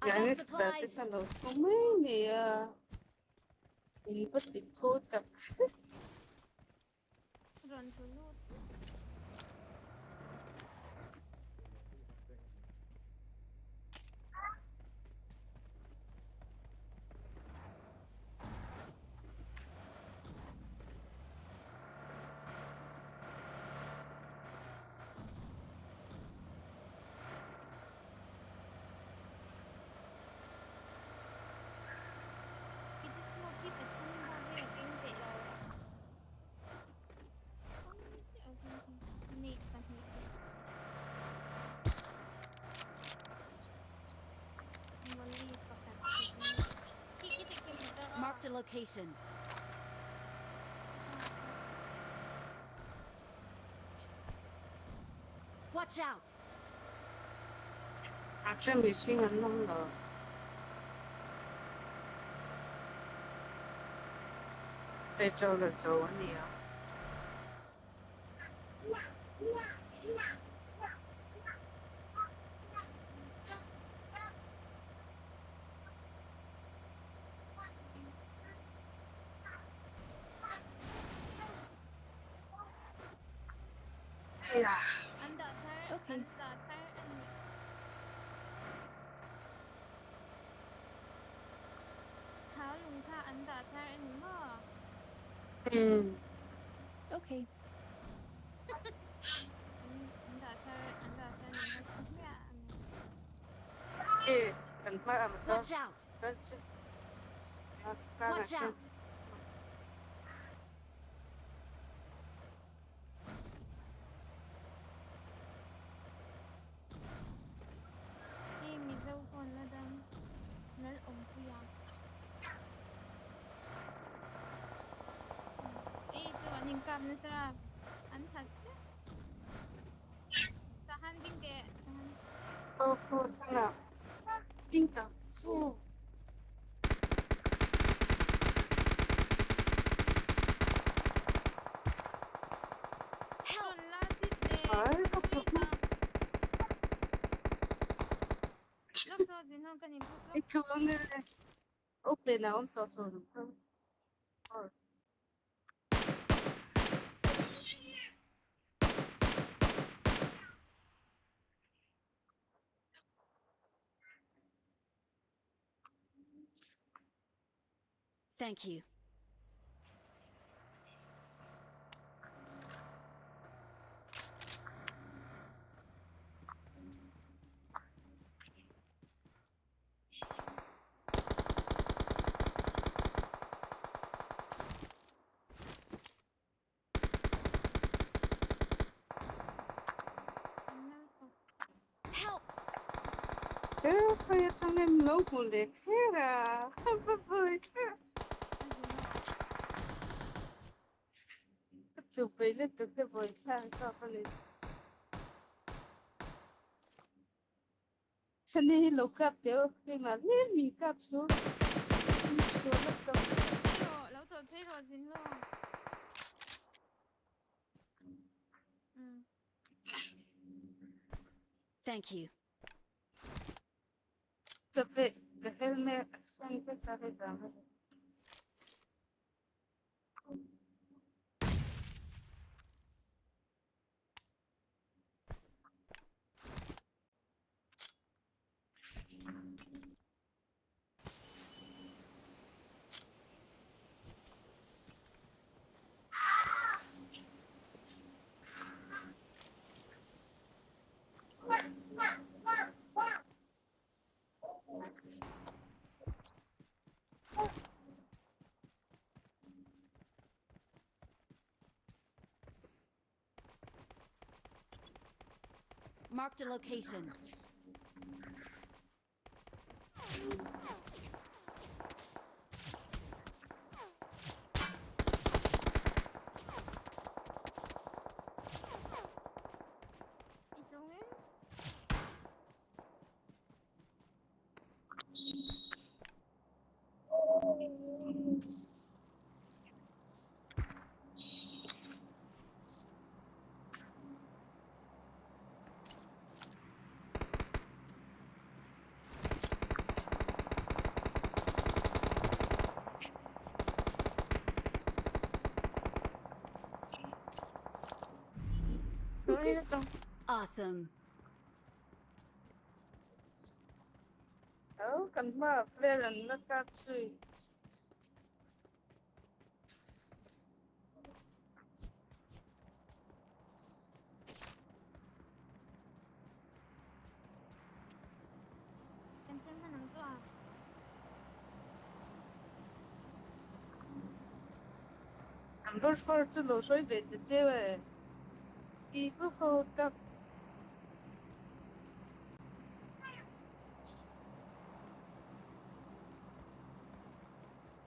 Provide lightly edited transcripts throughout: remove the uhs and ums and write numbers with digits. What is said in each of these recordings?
I got supplies. Run to loot. It is more people coming back here again. They low. Okay. Need but need. Molly pakat. Kita kita. Marked a location. Watch out. Actually, missing a number. They told us so near. Yeah. And the third. Okay. And the third and Tháo lùng kha and the third and more. Okay. And the third and yeah. Yeah. And Watch out. Watch out. Mi dâu con là đâm nó ổng khuya cho anh hình cam nữa sao anh thật chứ tahan din kaya tahan Oh, sana. Pinta. So. Help! Lasit eh Ay, kapso. Lakso sinhong kanin puso Ito ang open na on to so. Oh. Thank you. Help! Eh, kaya tangem logo le. Kera. Baboy ka. Tụi bay lên tụi cái bồi sang cho con lên. Cho nên lúc gặp đều khi mà lên mình gặp số lớp tập. Lâu thôi thấy rồi xin lo Thank you. Tập về cái helmet sang cái ta cái đó. Marked a location. Itong eh Ay na to. Awesome. Oh, kan ba flare na kapsu. Cancel man ang to ah. Number 4 to lo soi về từ chế đi bước hồ tập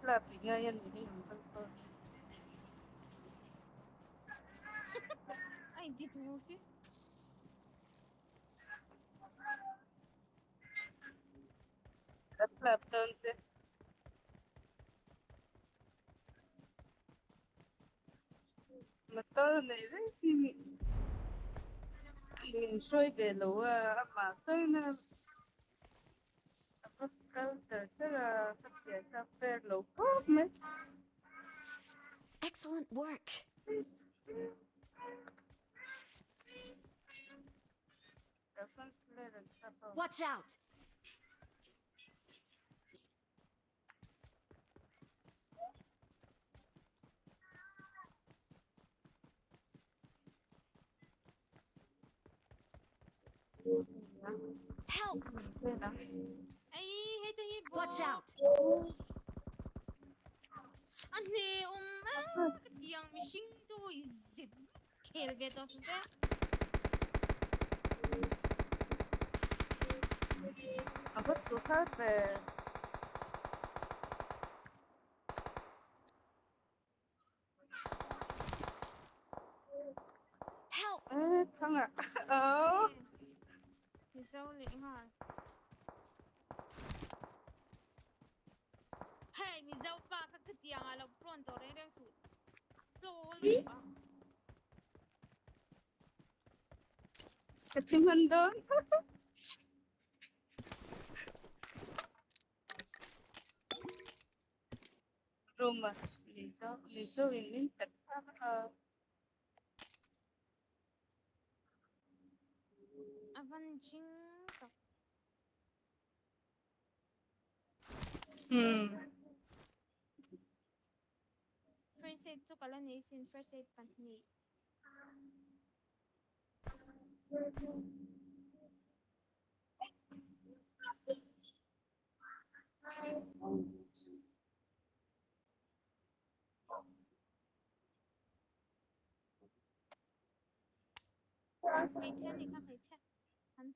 là bị ngay anh gì number 4 Ay, hindi tumusi. rất là đơn thế mà tôi này đấy gì mình soi về lỗ mà tôi là rất cao từ thế là các trẻ cà phê lỗ cốt mấy Excellent work. cà phê lên là cà phê Watch out. Help. Ay, hito hibo. Watch out. Ane, katiyang machine to zip. Kill get off there. mà rất nhiều khác về Help. ê không ạ Thì sao liền hả? Hey, mi zau pa ka katiyang alaw pronto rin rin su. Slowly pa. cái chim hân đơn rồi mà lý do mình tất cả Avan ching to. First aid to kala ni sin first aid pan ni. Kay siya ni ka kay siya. Han.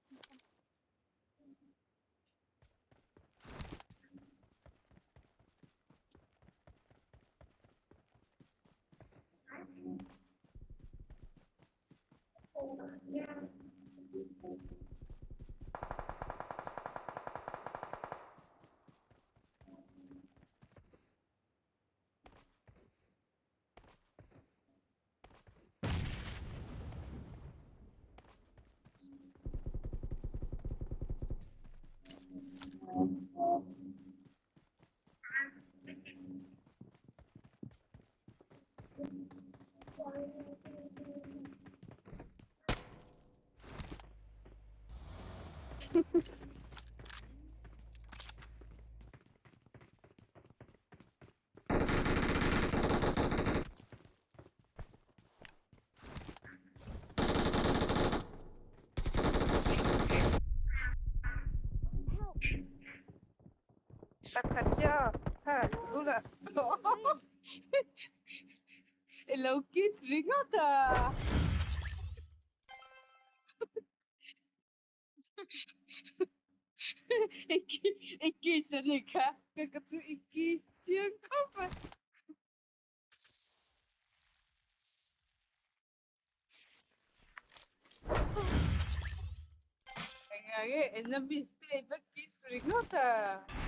Đặt thật chưa? Ha, đúng là Hello Kids ringawt à? Iki senika, kakatsu iki siang apa? Ngage, enam biste, kids ringawt à?